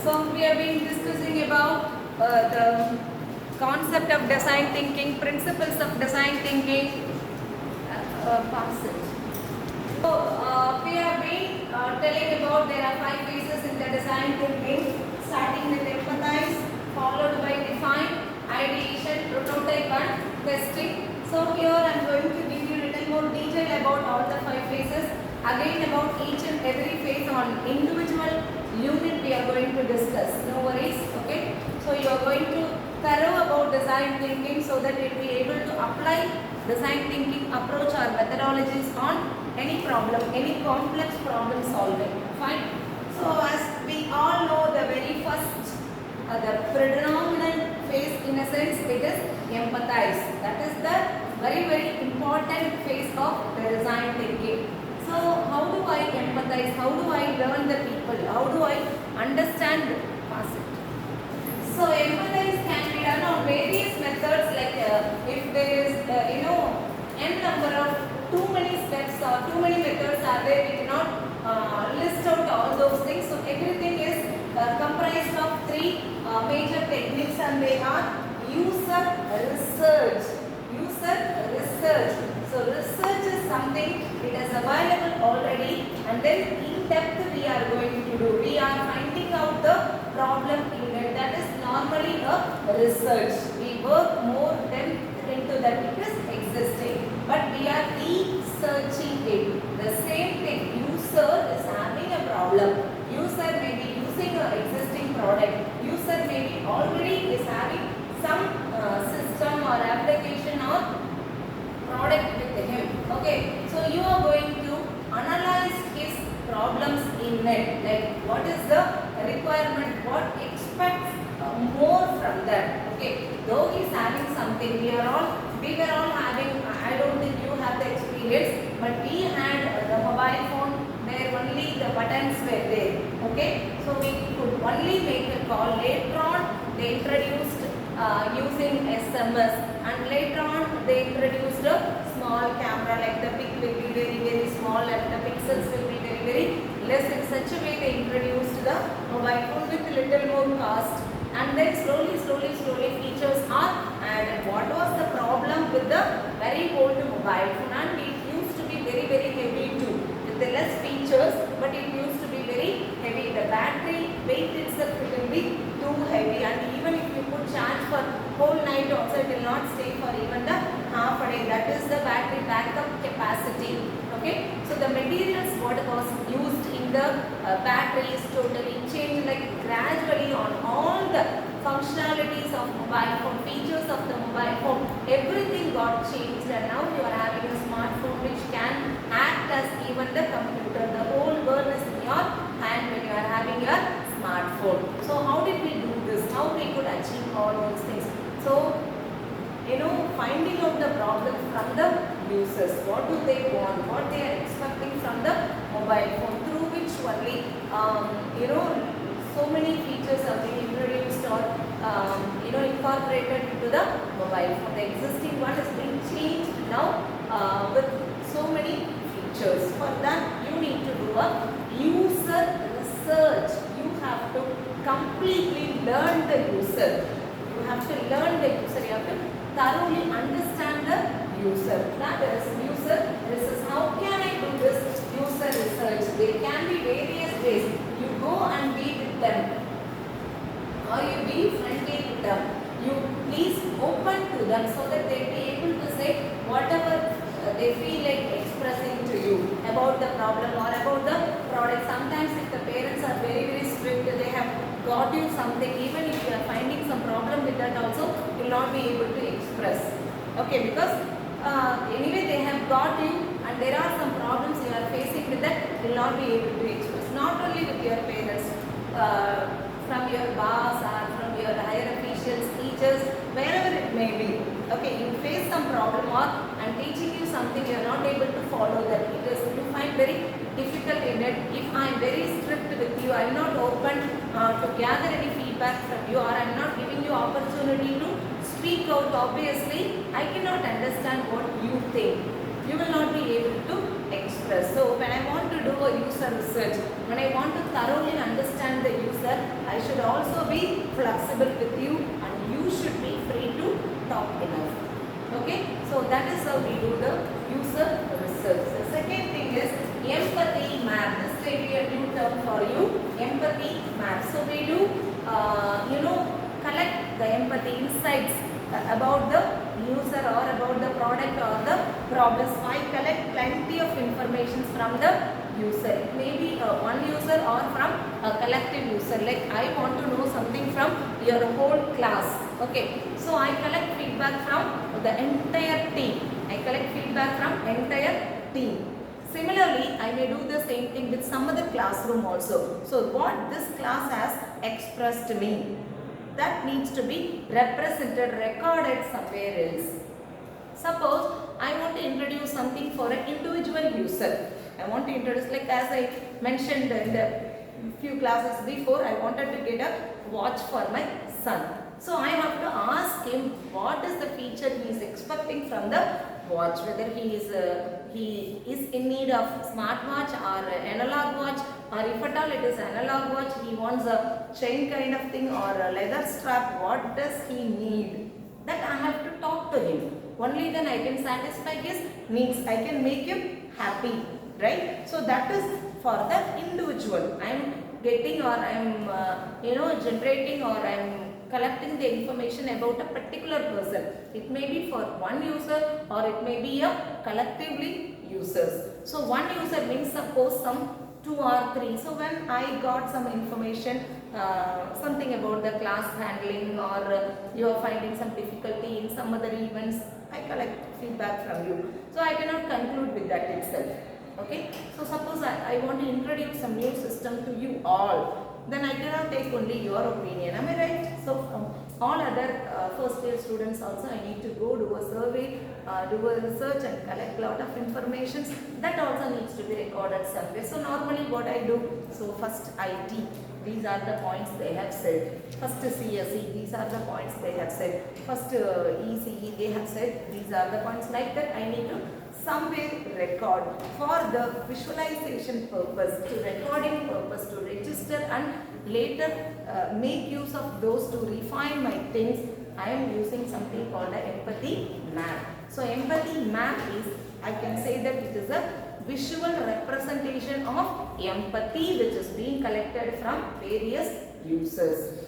So we have been discussing about the concept of design thinking, principles of design thinking. Pass it. So we have been telling about there are 5 phases in the design thinking, starting with empathize, followed by define, ideation, prototype, and testing. So here I am going to give you a little more detail about all the 5 phases. Again about each and every phase on individual unit we are going to discuss. No worries, okay? So you are going to thorough about design thinking so that you will be able to apply design thinking approach or methodologies on any problem, any complex problem solving. Fine. So as we all know, the very first, the predominant phase in a sense, it is empathize. That is the very important phase of the design thinking. So how do I empathize? How do I learn the people? How do I understand? Pass it. So empathize can be done on various methods, like if there is n number of too many steps or too many methods are there, we cannot list out all those things. So everything is comprised of 3 major techniques, and they are user research. User research. So research is something, it is available already, and then in depth we are going to do. We are finding out the problem in it. That is normally a research. We work more depth into that. It is existing, but we are researching it. The same thing, user is having a problem. User may be using an existing product. User may be already is having some system or application or product with him. Okay, so you are going to analyze his problems in it, like what is the requirement, what expects more from that. Okay, though he is having something, we were all having, I don't think you have the experience, but we had the mobile phone where only the buttons were there. Okay, so we could only make a call. Later on they introduced using SMS, and later on they introduced a small camera, like the pic will be very small and the pixels will be very less. In such a way they introduced the mobile phone with little more cost, and then slowly features are added. What was the problem with the very old mobile phone? And it used to be very heavy too, with the less features, but it used to be very heavy. The battery weight itself will be too heavy, and even if you put charge for whole night also, it will not stay for even the half a day. That is the battery backup capacity. Okay, so the materials what was used in the battery is totally changed, like gradually on all the functionalities of mobile phone, features of the mobile phone, everything got changed, and now you are having a smartphone which can act as even the computer. The whole world is in your hand when you are having your smartphone. So how did we do this? How we could achieve all these things? So finding out the problem from the users, what do they want, what they are expecting from the mobile phone, through which only so many features are being introduced or incorporated into the mobile phone. The existing one is being changed now with so many features. For that you need to do a user research. You have to completely learn the user. You have to learn the user. You have to thoroughly understand the user. That is user research. How can I do this user research? There can be various ways. You go and be with them, or you be friendly with them. You please open to them so that they be able to say whatever they feel like expressing to you about the problem or about the product. Sometimes if the parents are very strict, they have got you something, even if you are finding some problem with that also, you will not be able to express. Okay, because anyway they have got you, and there are some problems you are facing with that, you will not be able to express. Not only with your parents, from your boss or from your higher officials, teachers, wherever it may be. Okay, you face some problem, or I'm teaching you something, you are not able to follow that. It is, you find very difficult in it. If I am very strict with you, I am not open to gather any feedback from you, or I am not giving you opportunity to speak out, obviously I cannot understand what you think. You will not be able to express. So when I want to do a user research, when I want to thoroughly understand the user, I should flexible with you, and you should be free to talk enough. Okay, so that is how we do the user research. The second thing is empathy map. This may be a new term for you, empathy map. So we do collect the empathy insights about the user or about the product or the problems. I collect plenty of information from the user. It may be one user or from a collective user. Like I want to know something from your whole class. Okay, so I collect feedback from the entire team. I collect feedback from entire team. Similarly, I may do the same thing with some other classroom also. So what this class has expressed me, that needs to be represented, recorded somewhere else. Suppose I want to introduce something for an individual user. I want to introduce, like as I mentioned in the few classes before, I wanted to get a watch for my son. So I have to ask him what is the feature he is expecting from the watch, whether he is in need of smartwatch or analog watch, or if at all it is analog watch, he wants a chain kind of thing or a leather strap. What does he need? That I have to talk to him. Only then I can satisfy his needs. I can make him happy, right? So that is for the individual. I am getting, or I am generating, or I am collecting the information about a particular person. It may be for one user or it may be a collectively users. So one user means suppose some 2 or 3. So when I got some information, something about the class handling, or you are finding some difficulty in some other events, I collect feedback from you. So I cannot conclude with that itself. Okay. So suppose I want to introduce some new system to you all. Then I cannot take only your opinion. Am I right? So all other first year students also, I need to go do a survey, do a research and collect lot of information. That also needs to be recorded somewhere. So normally what I do, so first IT, these are the points they have said. First CSE, these are the points they have said. First ECE, they have said these are the points. Like that I need to somewhere record for the visualization purpose, to recording purpose, to register and later make use of those to refine my things. I am using something called an empathy map. So empathy map is, I can say that it is a visual representation of empathy which is being collected from various users.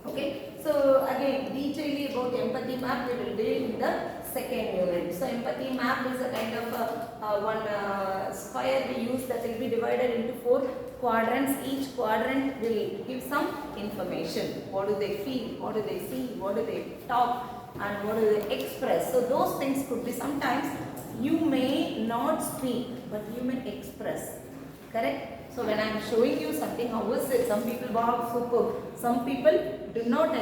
Okay, so again detailing about empathy map we will deal in the second unit. So empathy map is a kind of one square we use that will be divided into 4 quadrants. Each quadrant will give some information. What do they feel? What do they see? What do they talk? And what do they express? So those things could be, sometimes you may not speak but you may express. Correct? So when I am showing you something, how is it? Some people, wow, superb. Some people do not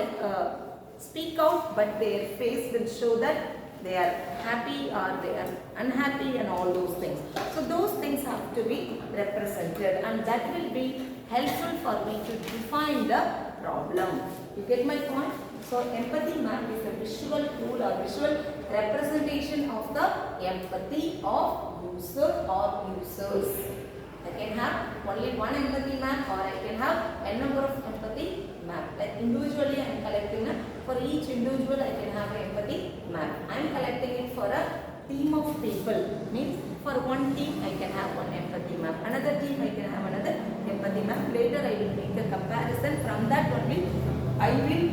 speak out, but their face will show that they are happy or they are unhappy and all those things. So those things have to be represented, and that will be helpful for me to define the problem. You get my point? So empathy map is a visual tool or visual representation of the empathy of user or users. I can have only one empathy map, or I can have a number of empathy map. Like individually I am collecting it. For each individual I can have an empathy map. I am collecting it for a team of people. Means for one team I can have one empathy map. Another team I can have another empathy map. Later I will make a comparison. From that only I will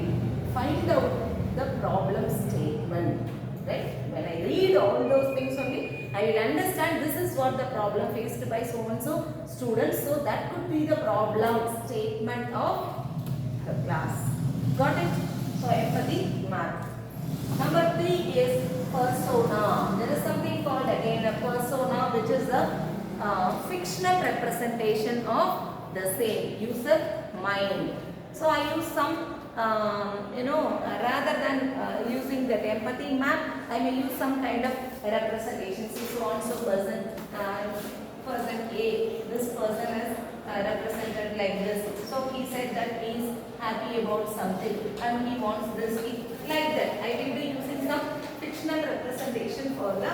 find out the problem statement. Right? When I read all those things only, I will understand this is what the problem faced by so and so students. So that could be the problem statement of the class. Got it? So empathy map. Number 3 is persona. There is something called again a persona, which is a fictional representation of the same user mind. So I use some rather than using that empathy map, I may use some kind of representation. See, so and so person A, this person is represented like this. So he said that he is happy about something and he wants this, like that. I will be using some fictional representation for the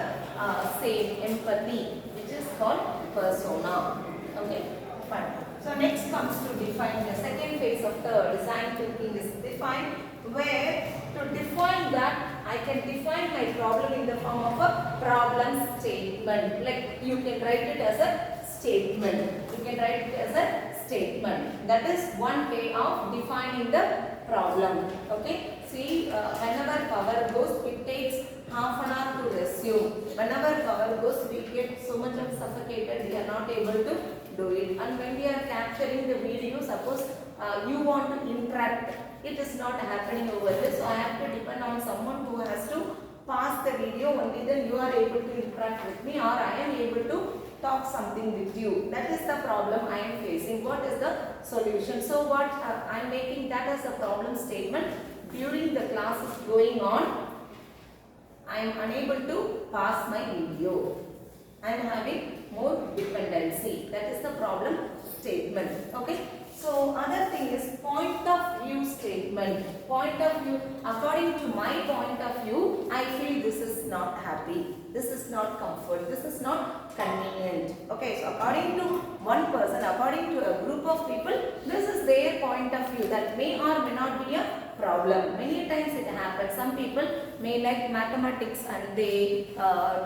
same empathy, which is called persona. Okay, fine. So next comes to define the second phase of the design thinking is defined, where to define that I can define my problem in the form of a problem statement. Like you can write it as a statement. You can write it as a statement. That is one way of defining the problem. Okay. See, whenever power goes, it takes half an hour to resume. Whenever power goes, we get so much of suffocated, we are not able to do it. And when we are capturing the video, suppose you want to interact, it is not happening over here. So I have to depend on someone who has to pass the video, only then you are able to interact with me, or I am able to talk something with you. That is the problem I am facing. What is the solution? So what I am making that as a problem statement. During the class is going on, I am unable to pass my video. I am having more dependency. That is the problem statement. Okay. So other thing is point of view statement. Point of view, according to my point of view, I feel this is not happy. This is not comfort. This is not convenient. Okay, so according to one person, according to a group of people, this is their point of view. That may or may not be a problem. Many times it happens. Some people may like mathematics and they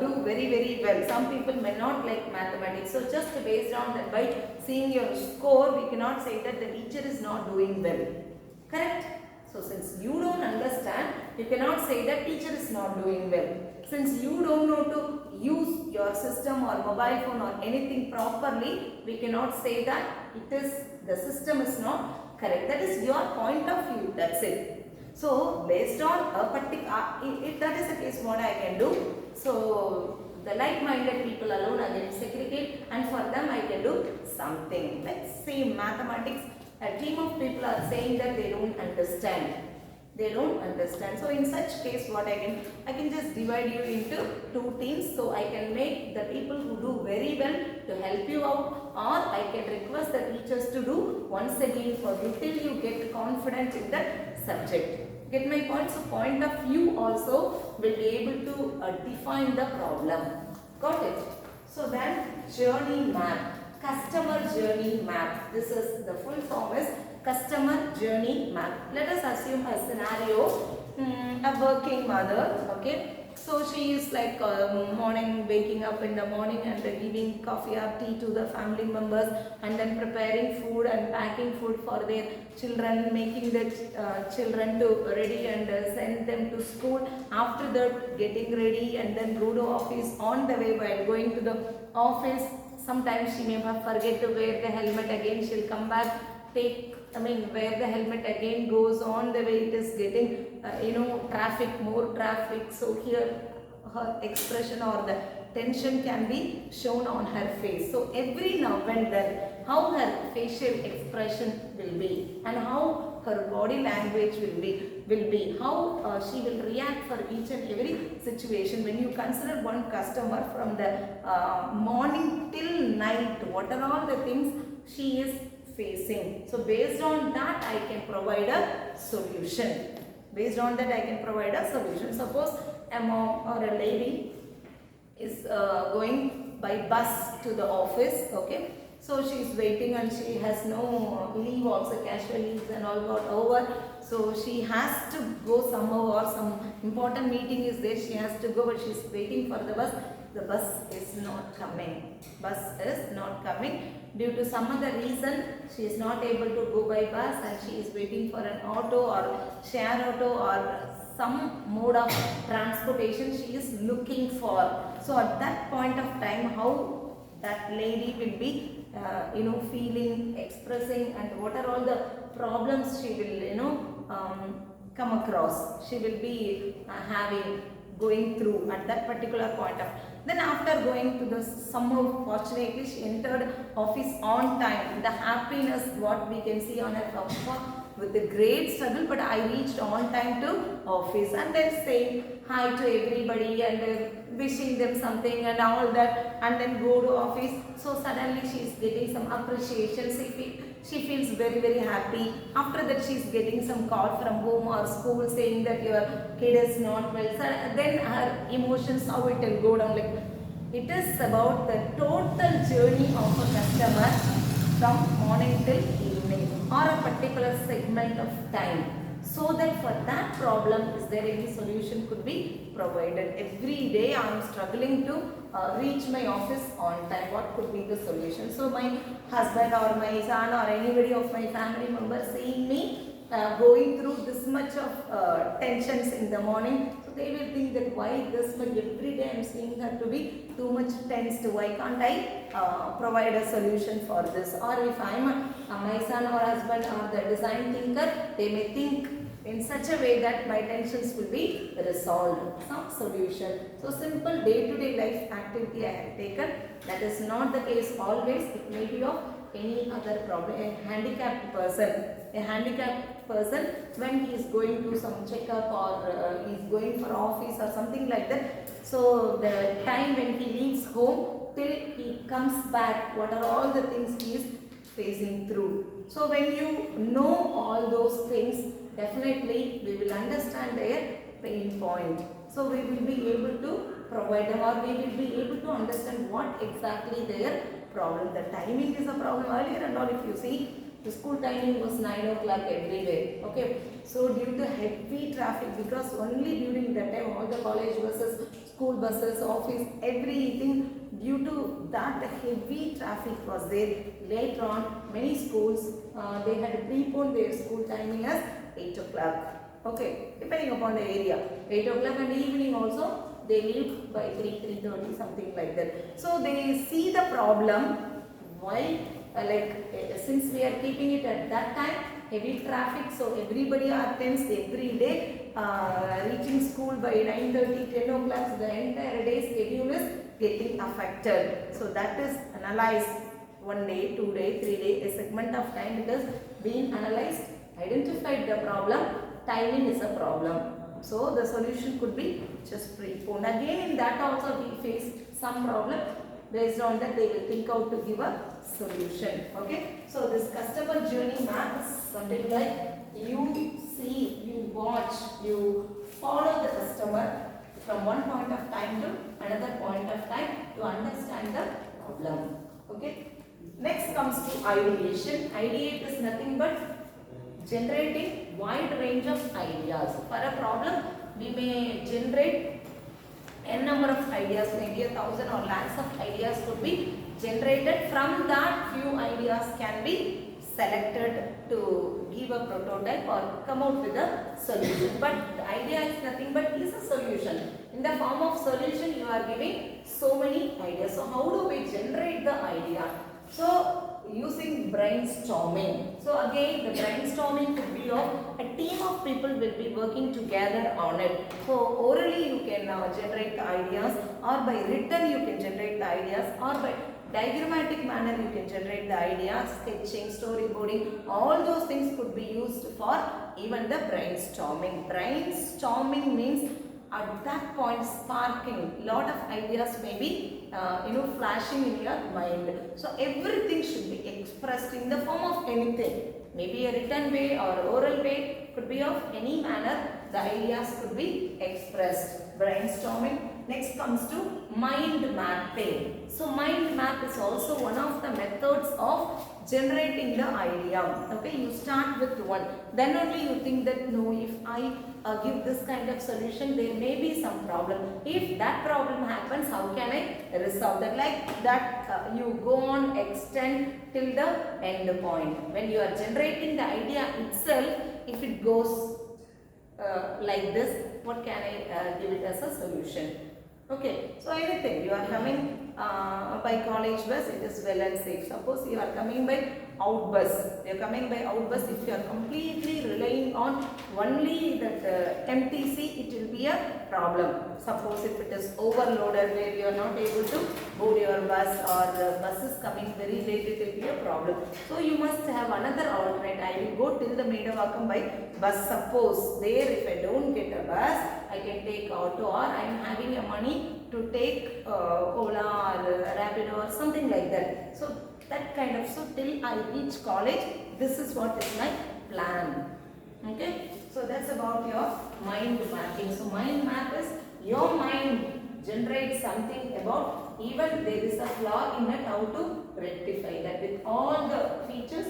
do very well. Some people may not like mathematics. So just based on that, by seeing your score, we cannot say that the teacher is not doing well. Correct? So since you don't understand, you cannot say that teacher is not doing well. Since you don't know to use your system or mobile phone or anything properly, we cannot say that the system is not correct. That is your point of view. That's it. So based on a particular, if that is the case, what I can do? So the like-minded people alone I can segregate, and for them I can do something. Let's say mathematics. A team of people are saying that they don't understand. They don't understand. So in such case, what I can just divide you into two teams. So I can make the people who do very well to help you out, or I can request the teachers to do once again for you till you get confident in the subject. Get my point? So point of view also will be able to define the problem. Got it? So then journey map. Customer journey map. This is the full form is customer journey map. Let us assume a scenario, a working mother, okay. So she is like morning, waking up in the morning and giving coffee or tea to the family members, and then preparing food and packing food for their children, making the children to ready and send them to school. After that, getting ready and then go to office. On the way, while going to the office, sometimes she may forget to wear the helmet again. She'll come back, wear the helmet again, goes on the way. It is getting, more traffic. So here her expression or the tension can be shown on her face. So every now and then, how her facial expression will be, and how her body language will be, how she will react for each and every situation. When you consider one customer from the morning till night, what are all the things she is facing. So based on that, I can provide a solution. Based on that, I can provide a solution. Suppose a mom or a lady is going by bus to the office, okay. So she is waiting and she has no leave also, casual leaves and all got over. So she has to go somewhere, or some important meeting is there, she has to go, but she is waiting for the bus. The bus is not coming. Bus is not coming. Due to some other reason, she is not able to go by bus and she is waiting for an auto or share auto or some mode of transportation she is looking for. So at that point of time, how that lady will be feeling, expressing, and what are all the problems she will come across, she will be going through at that particular point of. Then after going to the, somehow fortunately she entered office on time. The happiness what we can see on her face, with a great struggle, but I reached on time to office, and then saying hi to everybody and wishing them something and all that, and then go to office. So suddenly she is getting some appreciation. She feels very happy. After that, she is getting some call from home or school saying that your kid is not well. So then her emotions, how it will go down. Like, it is about the total journey of a customer from morning till evening. or a particular segment of time. So that for that problem, is there any solution could be provided. Every day I am struggling to reach my office on time. What could be the solution? So my husband or my son or anybody of my family member seeing me going through this much of tensions in the morning, so they will think that why this much every day I am seeing her to be too much tensed. Why can't I provide a solution for this? Or if I am my son or husband or the design thinker, they may think in such a way that my tensions will be resolved. Some solution. So simple day-to-day life activity I have taken. That is not the case always. It may be of any other problem. A handicapped person, when he is going to some checkup or he is going for office or something like that. So the time when he leaves home till he comes back, what are all the things he is facing through. So when you know all those things, definitely we will understand their pain point. So we will be able to provide them, or we will be able to understand what exactly their problem. The timing is a problem earlier and all. If you see, the school timing was 9 o'clock everywhere. Okay. So due to heavy traffic, because only during that time all the college buses, school buses, office, everything, due to that heavy traffic was there. Later on, many schools they had preponed their school timing as 8 o'clock. Okay, depending upon the area. 8 o'clock and evening also they leave by 3:30, something like that. So they see the problem. Why? Since we are keeping it at that time, heavy traffic, so everybody are tense every day, reaching school by 9:30, 10 o'clock, so the entire day schedule is getting affected. So that is analyzed 1 day, 2 day, 3 day, a segment of time it is being analyzed, identified the problem, timing is a problem. So the solution could be just preponed. Again in that also we face some problem. Based on that they will think out to give a solution. Okay. So this customer journey map is something like you see, you watch, you follow the customer from one point of time to another point of time to understand the problem. Okay. Next comes to ideation. Ideate is nothing but generating wide range of ideas. For a problem, we may generate n number of ideas, maybe 1,000 or lakhs of ideas could be generated. From that, few ideas can be selected to give a prototype or come out with a solution. But the idea is nothing but is a solution. In the form of solution, you are giving so many ideas. So how do we generate the idea? So using brainstorming. So again the brainstorming could be of a team of people will be working together on it. So orally you can generate the ideas, or by written you can generate the ideas, or by diagrammatic manner you can generate the ideas, sketching, storyboarding, all those things could be used for even the brainstorming. Brainstorming means at that point sparking, lot of ideas may be flashing in your mind. So everything should be expressed in the form of anything, maybe a written way or oral way, could be of any manner. The ideas could be expressed. Brainstorming. Next comes to mind mapping. So mind map is also one of the methods of generating the idea. Okay, you start with one, then only you think that no, if I give this kind of solution, there may be some problem. If that problem happens, how can I resolve that? Like that you go on extend till the end point. When you are generating the idea itself, if it goes like this, what can I give it as a solution? Okay, so anything, you are coming by college bus, it is well and safe. Suppose you are coming by out bus, you are coming by out bus, if you are completely relying on only that MTC, it will be a problem. Suppose if it is overloaded where you are not able to board your bus, or the bus is coming very late, it will be a problem. So you must have another alternate. I will go till the Medavakkam by bus. Suppose there if I don't get a bus, I can take auto, or I am having a money to take Ola or Rapido or something like that. So that kind of, so till I reach college, this is what is my plan. Okay, so that's about your mind mapping. So mind map is your mind generates something about, even there is a flaw in it, how to rectify that. With all the features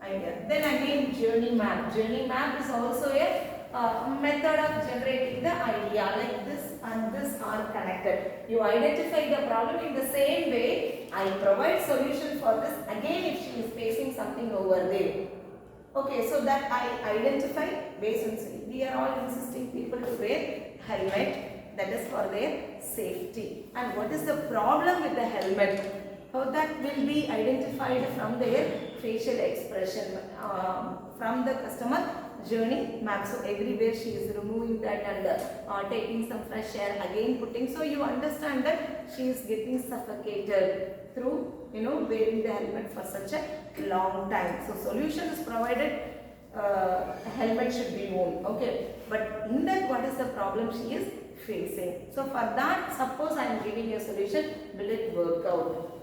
idea. Then again journey map. Journey map is also a method of generating the idea, like this and this are connected. You identify the problem in the same way. I provide solution for this. Again, if she is facing something over there. Okay, so that I identify based on safety. We are all insisting people to wear helmet, that is for their safety. And what is the problem with the helmet? How that will be identified from their facial expression, from the customer journey map. So everywhere she is removing that and taking some fresh air, again putting. So you understand that she is getting suffocated through wearing the helmet for such a long time. So solution is provided, helmet should be worn. Okay, but in that what is the problem she is facing? So for that, suppose I am giving a solution, will it work out?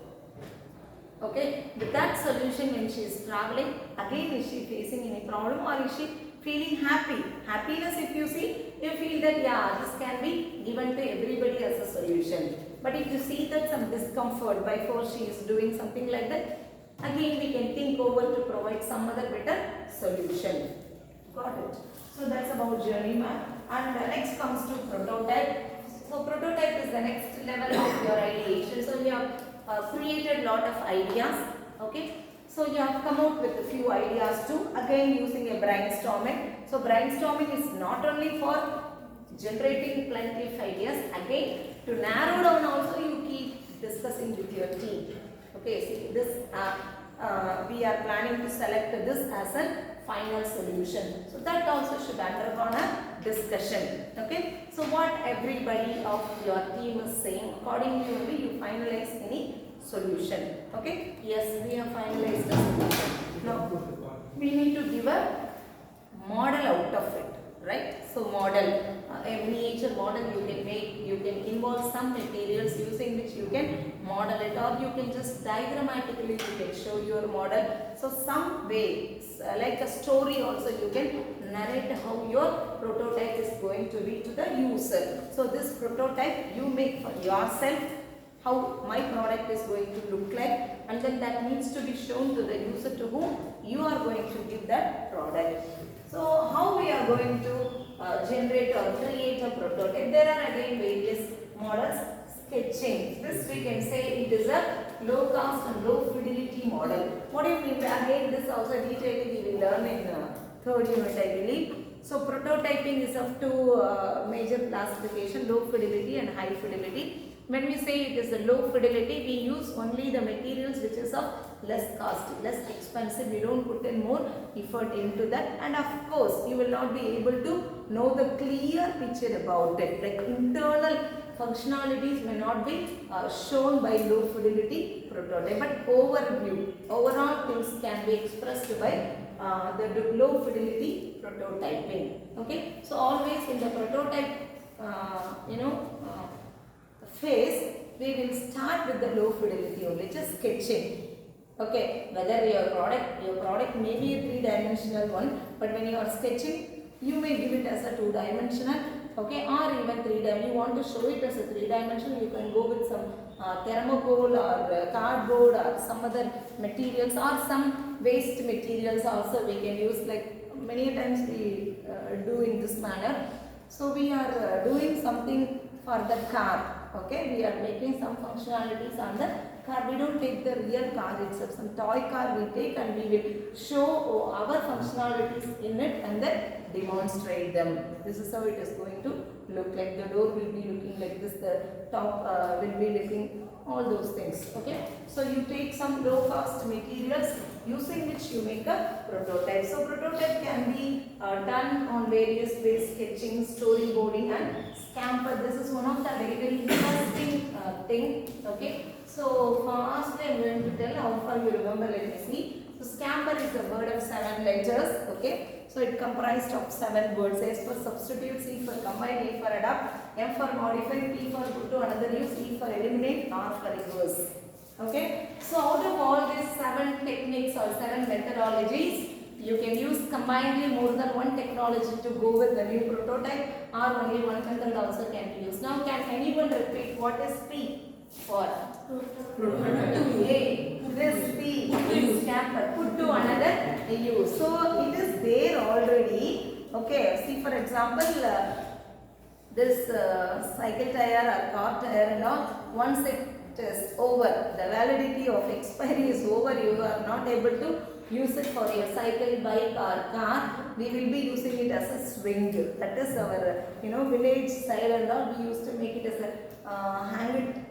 Okay, with that solution, when she is traveling, again is she facing any problem or is she feeling happy? Happiness, if you see, you feel that yeah, this can be given to everybody as a solution. But if you see that some discomfort by force she is doing something like that, again we can think over to provide some other better solution. Got it? So that's about journey map. And next comes to prototype. So prototype is the next level of your ideation. So you have created lot of ideas. Okay. So you have come out with a few ideas too, again using a brainstorming. So brainstorming is not only for generating plenty of ideas, again to narrow down also you keep discussing with your team. Okay, see this we are planning to select this as a final solution. So that also should undergo a discussion. Okay, so what everybody of your team is saying, accordingly only you finalize any solution. Okay, yes, we have finalized the solution. Now we need to give a model out of it, right? So model, a miniature model you can make, you can involve some materials using which you can model it, or you can just diagrammatically you can show your model. So some way, like a story also you can narrate how your prototype is going to be to the user. So this prototype you make for yourself, how my product is going to look like, and then that needs to be shown to the user to whom you are going to give that product. So how we are going to generate or create a prototype? There are again various models. Sketching, this we can say it is a low cost and low fidelity model. What do you mean? Again this also detailing we will learn in third unit I believe. So prototyping is of two major classification, low fidelity and high fidelity. When we say it is a low fidelity, we use only the materials which is of less cost, less expensive. We don't put in more effort into that, and of course you will not be able to know the clear picture about it. Like internal functionalities may not be shown by low fidelity prototype, but overview, overall things can be expressed by the low fidelity prototyping. Okay, so always in the prototype phase, we will start with the low fidelity only, just sketching. Okay, whether your product may be a three-dimensional one, but when you are sketching, you may give it as a two-dimensional, okay, or even three-dimensional. You want to show it as a three-dimensional, you can go with some thermocol or cardboard or some other materials, or some waste materials also we can use, like many times we do in this manner. So we are doing something for the car. Okay, we are making some functionalities on the car. We don't take the real car itself. Some toy car we take and we will show our functionalities in it and then demonstrate them. This is how it is going to look like. The door will be looking like this. The top will be looking, all those things. Okay, so you take some low cost materials using which you make a prototype. So prototype can be done on various ways: sketching, storyboarding and Scamper. This is one of the very interesting thing. Okay, so firstly I am going to tell how far you remember. Let me see. So Scamper is a word of 7 letters. Okay, so it comprised of 7 words. S for substitute, C for combine, A for adapt, M for modify, P for put to another use, E for eliminate, R for reverse. Okay, so out of all these 7 techniques or 7 methodologies, you can use combinedly more than one technology to go with the new prototype, or only one method also can be used. Now can anyone repeat what is P for? Prototype. A. This P scamper. Put to another use. So it is there already. Okay. See, for example, this cycle tire or car tire and all, once it is over, the validity of expiry is over, you are not able to use it for your cycle, bike or car, we will be using it as a swing. That is our village style and all. We used to make it as a hang it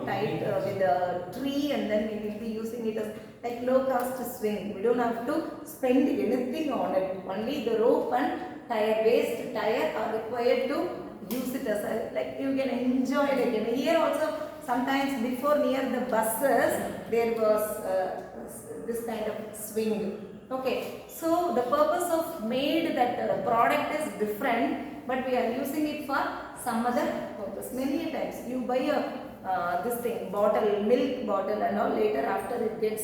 tight with a tree, and then we will be using it as like low cost swing. We don't have to spend anything on it. Only the rope and tire, waste tire are required to use it as a, like you can enjoy it again. Here also sometimes before near the buses there was this kind of swing. Okay, so the purpose of made that product is different, but we are using it for some other purpose. Many times you buy a this thing bottle, milk bottle and all, later after it gets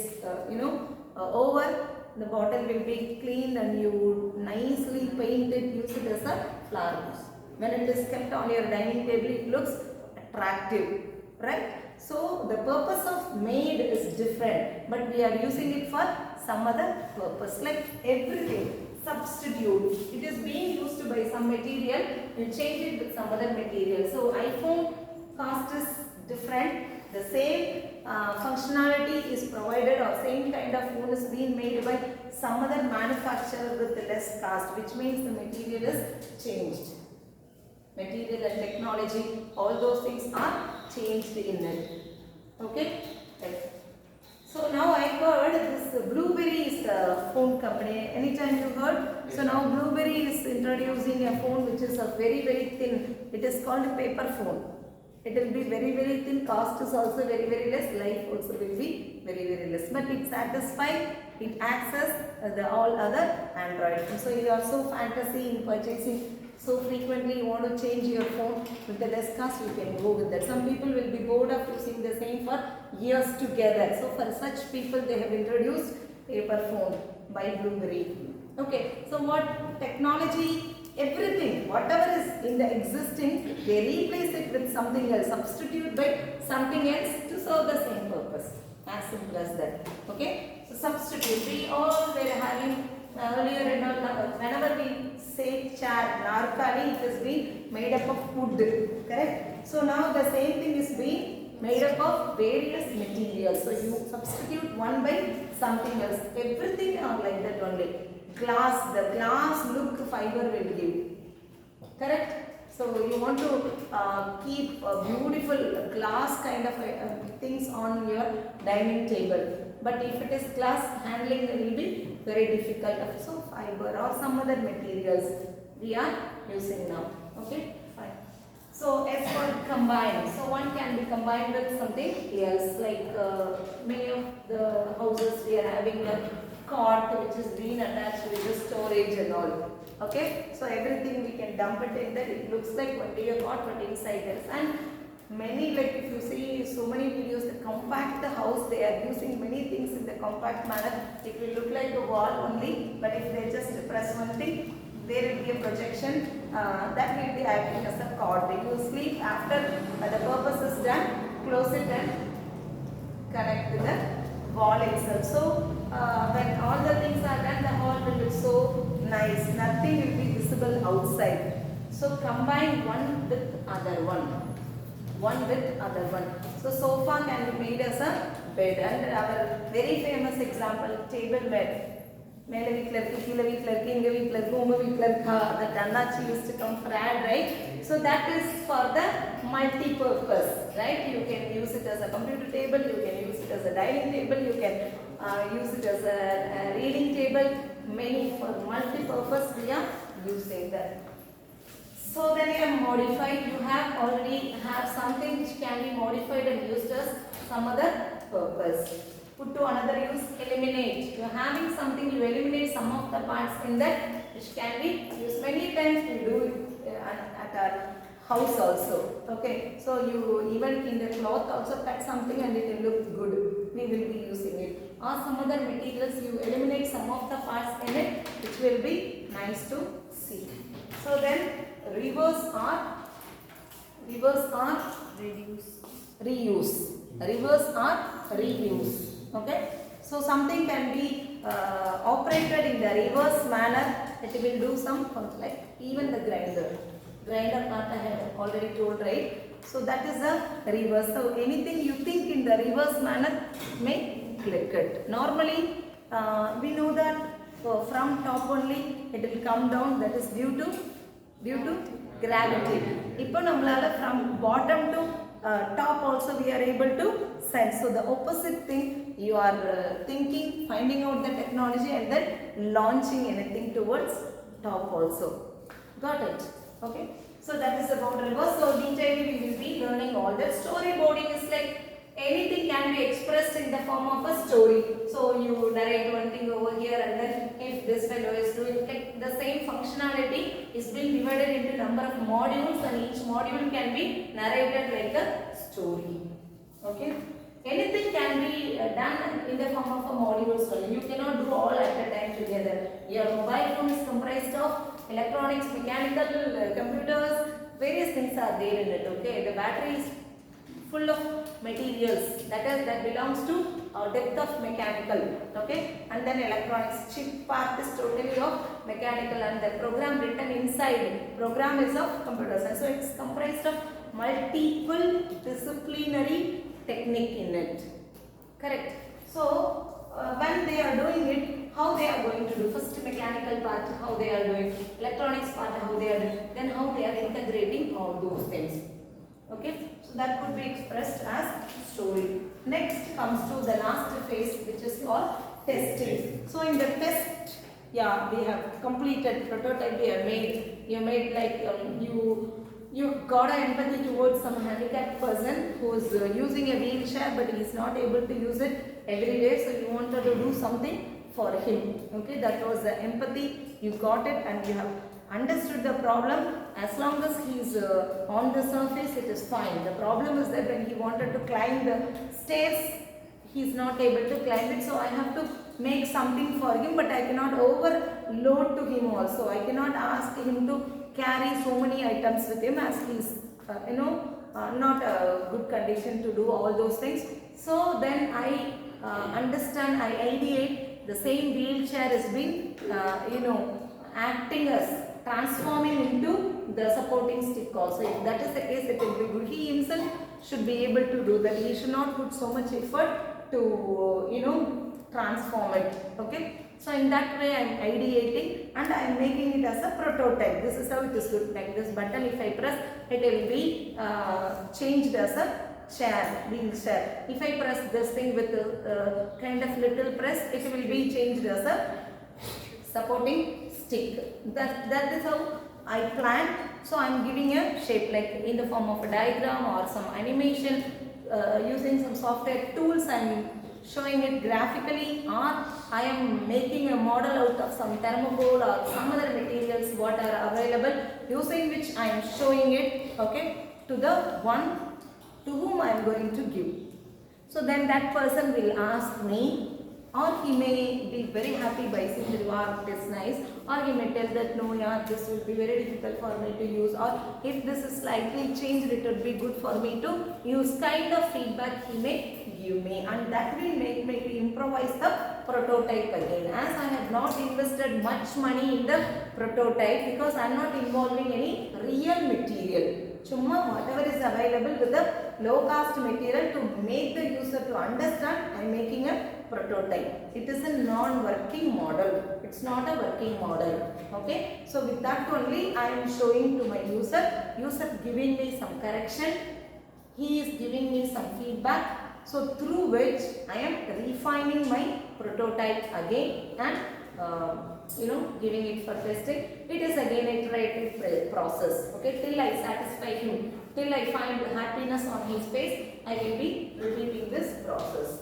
over, the bottle will be cleaned and you nicely paint it, use it as a flower vase. When it is kept on your dining table, it looks attractive, right? So the purpose of made is different, but we are using it for some other purpose. Like everything, substitute. It is being used by some material, you change it with some other material. So iPhone cost is different. The same functionality is provided, or same kind of phone is being made by some other manufacturer with less cost, which means the material is changed. Material and technology, all those things are changed in it. Okay? Right. So now I heard this Blueberry is the phone company. Anytime you heard? So now Blueberry is introducing a phone which is a very thin. It is called a paper phone. It will be very thin. Cost is also very less. Life also will be very less. But it satisfies. It access the all other Android. So you are so fantasy in purchasing. So frequently you want to change your phone with the less cost, you can go with that. Some people will be bored of using the same for years together. So for such people they have introduced paper phone by Blueberry. Okay, so what technology, everything, whatever is in the existing, they replace it with something else, substitute by something else to serve the same purpose. As simple as that. Okay, so substitute. We all were having earlier and all, whenever we say chair, narkali, it is being made up of wood, correct? So now the same thing is being made up of various materials. So you substitute one by something else. Everything are like that only. Glass, the glass look fiber will give, correct? So you want to keep a beautiful glass kind of things on your dining table. But if it is glass, handling it will be very difficult. So fiber or some other materials we are using now. Okay, fine. So S for combine. So one can be combined with something else. Like many of the houses we are having a cot which is being attached with the storage and all. Okay, so everything we can dump it in there. It looks like only a cot, but inside there is. And many, like if you see so many videos, the compact house, they are using many things in the compact manner. It will look like a wall only, but if they just press one thing, there will be a projection that will be acting as a cot. They will sleep after the purpose is done, close it and connect to the wall itself. So when all the things are done, the wall will look so nice. Nothing will be visible outside. So combine one with other one. One with other one. So sofa can be made as a bed, and our very famous example, table bed. மேல வீட்ல இருக்கு, கீழ வீட்ல இருக்கு, இங்க வீட்ல இருக்கு, உங்க வீட்ல இருக்கா, that Annachi used to come for ad, right? So that is for the multi-purpose, right? You can use it as a computer table, you can use it as a dining table, you can use it as a reading table. Many for multi-purpose we are using that. So then you have modified, you have already have something which can be modified and used as some other purpose. Put to another use, eliminate. You are having something, you eliminate some of the parts in that which can be used. Many times we do it at our house also. Okay, so you even in the cloth also cut something and it will look good. We will be using it. Or some other materials, you eliminate some of the parts in it which will be nice to see. So then reverse or reduce. Reverse or reuse. Okay, so something can be operated in the reverse manner. It will do some like even the grinder part I have already told, right? So that is the reverse. So anything you think in the reverse manner may click it. Normally we know that from top only it will come down, that is due to gravity. இப்போ நம்மளால from bottom to top also we are able to send. So the opposite thing, you are thinking, finding out the technology and then launching anything towards top also. Got it? Okay. So that is about reverse. So detailing we will be learning all that. Storyboarding is like anything can be expressed in the form of a story. So you narrate one thing over here and then if this fellow is doing like the same functionality is being divided into number of modules and each module can be narrated like a story. Okay. Anything can be done in the form of a module only. You cannot do all at a time together. Your mobile phone is comprised of electronics, mechanical, computers, various things are there in it. Okay, the battery is full of materials that belongs to depth of mechanical. Okay, and then electronics chip part is totally of mechanical and the program written inside program is of computer science. So it's comprised of multiple disciplinary technique in it. Correct. So when they are doing it, how they are going to do? First mechanical part, how they are doing, electronics part, how they are doing, then how they are integrating all those things. Okay, so that could be expressed as story. Next comes to the last phase, which is called testing. So in the test, yeah, we have completed prototype. We have made, you made like you got an empathy towards some handicapped person who is using a wheelchair but he is not able to use it every day, so you wanted to do something for him. Okay, that was the empathy. You got it and you have understood the problem. As long as he is on the surface, it is fine. The problem is that when he wanted to climb the stairs, he is not able to climb it, so I have to make something for him, but I cannot overload to him also. I cannot ask him to carry so many items with him as he is not a good condition to do all those things. So then I understand, I ideate the same wheelchair is being acting as transforming into the supporting stick also. If that is the case, it will be good. He himself should be able to do that. He should not put so much effort to transform it. Okay, so in that way I am ideating and I am making it as a prototype. This is how it is look like. This button, if I press, it will be changed as a chair, wheelchair. If I press this thing with a kind of little press, it will be changed as a supporting stick. That is how I planned. So I am giving a shape like in the form of a diagram or some animation using some software tools. I am showing it graphically, or I am making a model out of some thermocol or some other materials what are available, using which I am showing it, okay, to the one to whom I am going to give. So then that person will ask me, or he may be very happy by saying, wow, it is nice, or he may tell that no, yeah, this will be very difficult for me to use, or if this is slightly changed, it would be good for me to use. Kind of feedback he may give me, and that will make me to improvise the prototype again. As I have not invested much money in the prototype because I am not involving any real material. Chumma whatever is available with the low cost material to make the user to understand, I am making a prototype. It is a non-working model. It's not a working model. Okay. So with that only I am showing to my user giving me some correction. He is giving me some feedback. So through which I am refining my prototype again and giving it for testing. It is again a iterative process. Okay, till I satisfy him, till I find happiness on his face, I will be repeating this process.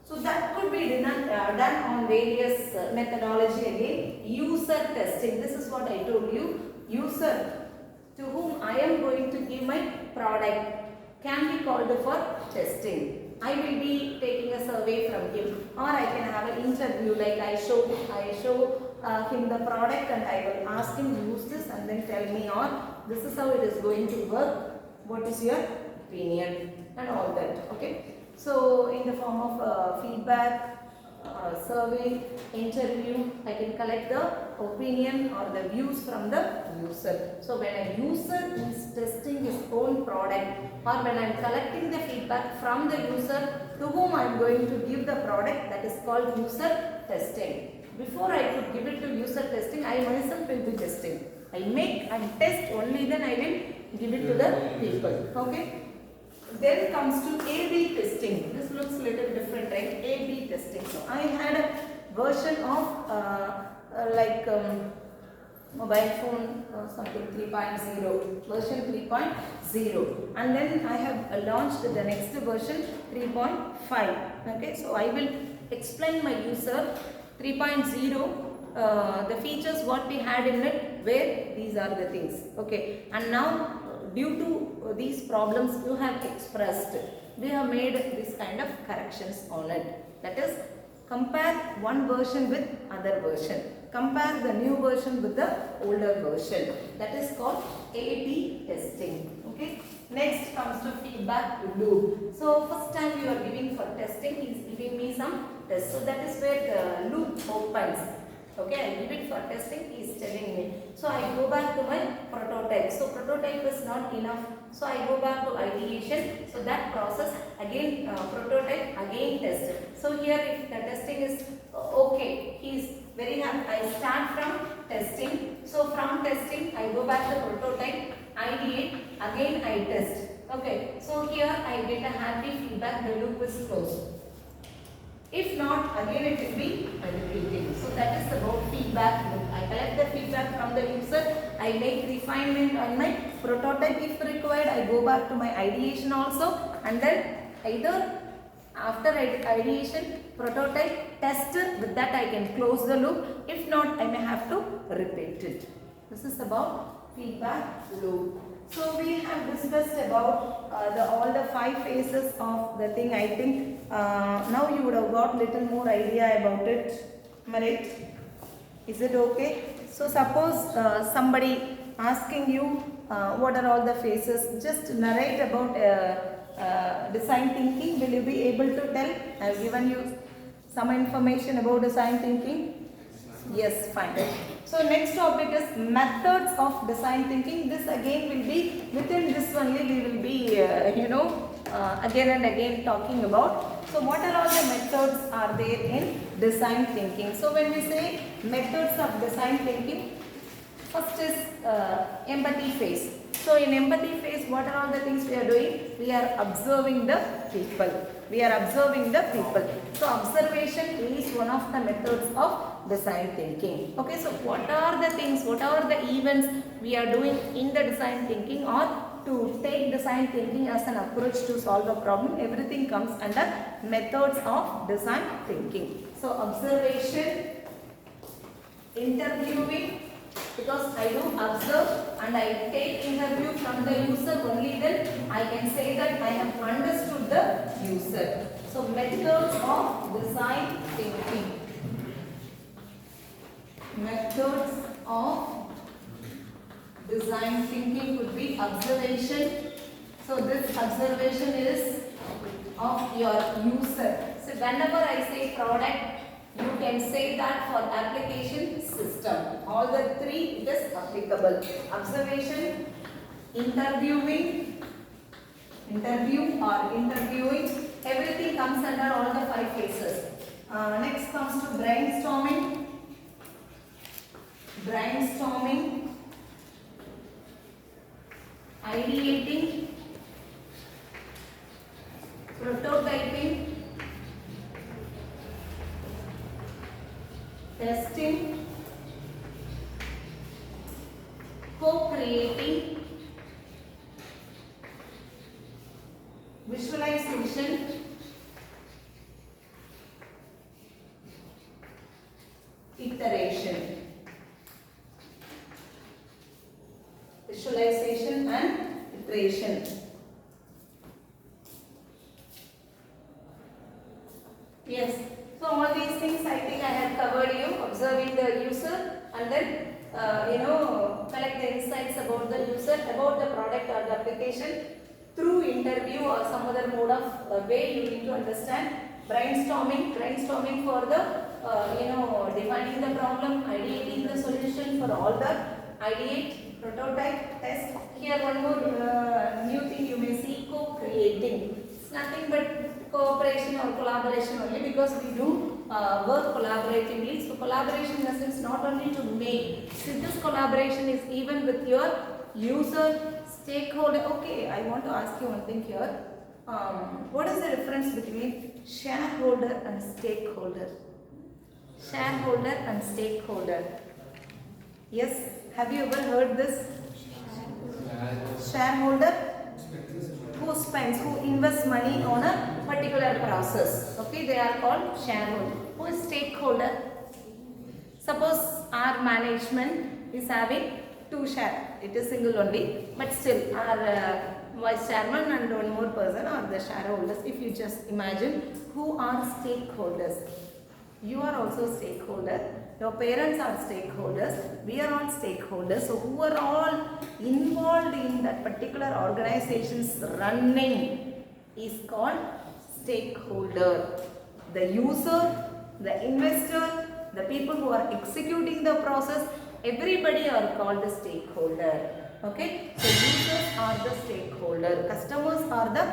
So that could be done on various methodology again. User testing. This is what I told you. User to whom I am going to give my product can be called for testing. I will be taking a survey from him, or I can have an interview like I show him the product and I will ask him use this and then tell me, or this is how it is going to work, what is your opinion and all that. Okay. So in the form of feedback, survey, interview, I can collect the opinion or the views from the user. So when a user is testing his own product, or when I am collecting the feedback from the user to whom I am going to give the product, that is called user testing. Before I could give it to user testing, I myself will be testing. I make and test, only then I will give it to the people. Okay. Then comes to A/B testing. This looks little different, right? A/B testing. So I had a version of mobile phone something 3.0, version 3.0, and then I have launched the next version 3.5. Okay, so I will explain my user 3.0, the features what we had in it, where these are the things. Okay, and now due to these problems you have expressed, we have made this kind of corrections on it. That is, compare one version with other version. Compare the new version with the older version. That is called A/B testing. Okay. Next comes to feedback loop. So first time you are giving for testing, he is giving me some tests. So that is where the loop opens. Okay, I give it for testing, he is telling me. So I go back to my prototype. So prototype is not enough. So I go back to ideation. So that process again, prototype, again test. So here if the testing is okay, he is very happy. I start from testing. So from testing I go back to prototype, ideate, again I test. Okay, so here I get a happy feedback, the loop is closed. If not, again it will be repeating. So that is about feedback loop. I collect the feedback from the user, I make refinement on my prototype if required, I go back to my ideation also, and then either after ideation, prototype, test, with that I can close the loop. If not, I may have to repeat it. This is about feedback loop. So we have discussed about all the 5 phases of the thing. I think now you would have got little more idea about it. Am I right? Is it okay? So suppose somebody asking you what are all the phases, just narrate about design thinking. Will you be able to tell? I have given you some information about design thinking. Yes, fine. So next topic is methods of design thinking. This again will be within this only we will be again and again talking about. So what are all the methods are there in design thinking? So when we say methods of design thinking, first is empathy phase. So in empathy phase, what are all the things we are doing? We are observing the people. We are observing the people. So observation is one of the methods of design thinking. Okay, so what are the things, what are the events we are doing in the design thinking, or to take design thinking as an approach to solve a problem? Everything comes under methods of design thinking. So observation, interviewing, because I do observe and I take interview from the user, only then I can say that I have understood the user. So methods of design thinking. Methods of design thinking could be observation. So this observation is of your user. So whenever I say product, you can say that for application system. All the 3 it is applicable. Observation, interviewing, everything comes under all the 5 phases. Next comes to brainstorming. Ideating, prototyping, testing, co-creating, visualization, iteration. Visualization and iteration. Yes. So all these things I think I have covered you. Observing the user and then collect the insights about the user, about the product or the application through through interview or some other mode of way you need to understand brainstorming for the defining the problem, ideating the solution for all the ideate, prototype, test. Here one more new thing you may see, co-creating. It's nothing but cooperation or collaboration only, because we do work collaboratively. So collaboration in the sense not only to make, see this collaboration is even with your user, stakeholder. Okay, I want to ask you one thing here. What is the difference between shareholder and stakeholder? Shareholder and stakeholder. Yes, have you ever heard this? Shareholder, who invests money on a particular process. Okay, they are called shareholder. Who is stakeholder? Suppose our management is having 2 share. It is single only, but still our vice chairman and one more person are the shareholders. If you just imagine, who are stakeholders? You are also stakeholder. Your parents are stakeholders. We are all stakeholders. So who are all involved in that particular organization's running is called stakeholder. The user, the investor, the people who are executing the process, everybody are called the stakeholder. Okay, so users are the stakeholder, customers are the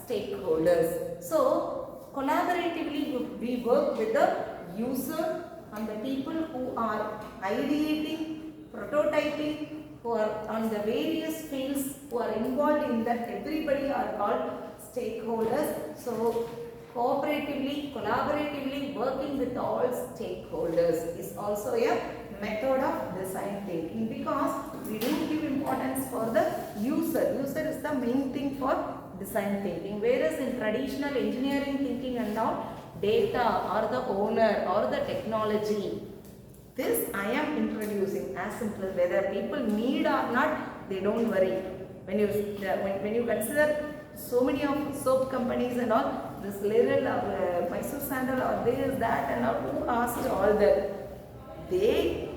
stakeholders. So collaboratively we work with the user and the people who are ideating, prototyping, who are on the various fields, who are involved in that, everybody are called stakeholders. So cooperatively, collaboratively working with all stakeholders is also a method of design thinking, because we do give importance for the user. User is the main thing for design thinking, whereas in traditional engineering thinking and all, data or the owner or the technology, this I am introducing as simple as whether people need or not, they don't worry. When you consider so many of soap companies and all, this Liril or Mysore Sandal or this, that and all, who asked all that? They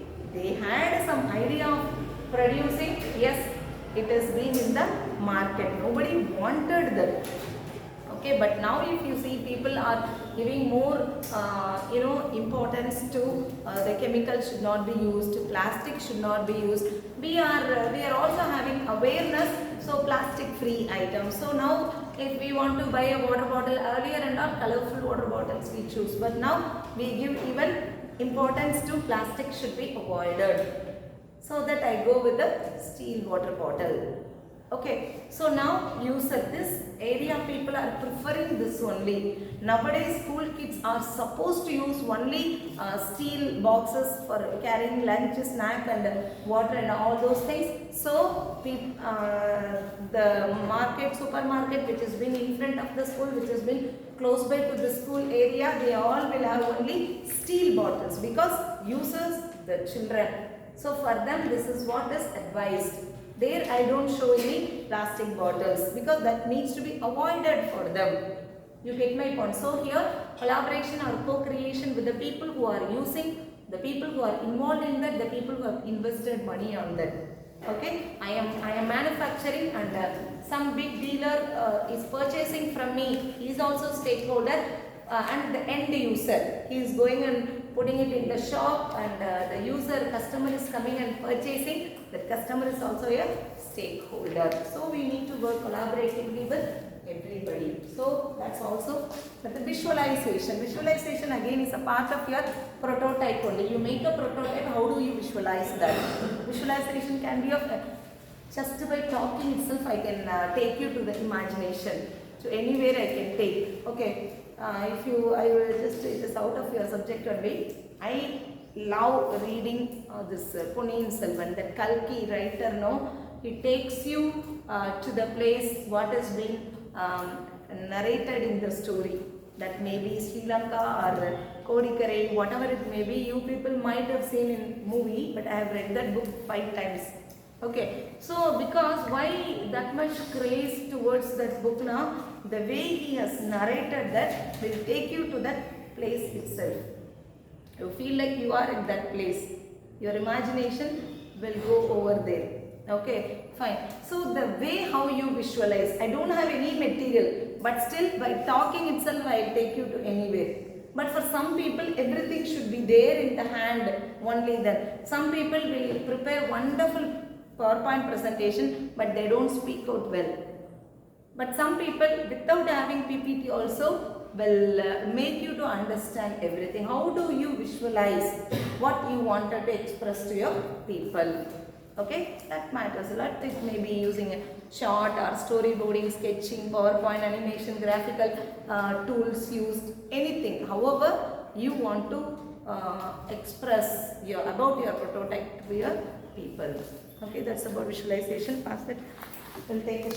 had some idea of producing, yes, it has been in the market. Nobody wanted that. Okay, but now if you see, people are giving more importance to the chemicals should not be used, plastic should not be used. We are also having awareness, so plastic free items. So now if we want to buy a water bottle, earlier and all colorful water bottles we choose, but now we give even importance to plastic should be avoided. So that I go with the steel water bottle. Okay, so now user, this area people are preferring this only. Nowadays school kids are supposed to use only steel boxes for carrying lunch, snack and water and all those things. So the supermarket which has been in front of the school, which has been close by to the school area, they all will have only steel bottles, because users, the children. So for them this is what is advised. There I don't show any plastic bottles, because that needs to be avoided for them. You get my point. So here collaboration or co-creation with the people who are using, the people who are involved in that, the people who have invested money on that. Okay, I am manufacturing and some big dealer is purchasing from me. He is also stakeholder and the end user. He is going and putting it in the shop, and the user, customer is coming and purchasing. The customer is also a stakeholder. So we need to work collaboratively with everybody. So that's also the visualization. Visualization again is a part of your prototype only. You make a prototype, how do you visualize that? Visualization can be of just by talking itself I can take you to the imagination. So anywhere I can take. Okay. I will just, it is out of your subject only. I love reading this Ponniyin Selvan, that Kalki writer, no? He takes you to the place what has been narrated in the story. That may be Sri Lanka or Kodikkarai, whatever it may be. You people might have seen in movie, but I have read that book 5 times. Okay, so because why that much craze towards that book now? The way he has narrated that will take you to that place itself. You feel like you are in that place. Your imagination will go over there. Okay, fine. So the way how you visualize, I don't have any material, but still by talking itself I'll take you to anywhere. But for some people everything should be there in the hand only then. Some people will prepare wonderful PowerPoint presentation but they don't speak out well. But some people without having PPT also will make you to understand everything. How do you visualize what you wanted to express to your people? Okay, that matters a lot. It may be using a chart or storyboarding, sketching, PowerPoint, animation, graphical tools used, anything. However, you want to express about your prototype to your people. Okay, that's about visualization. Pass it. We'll take it.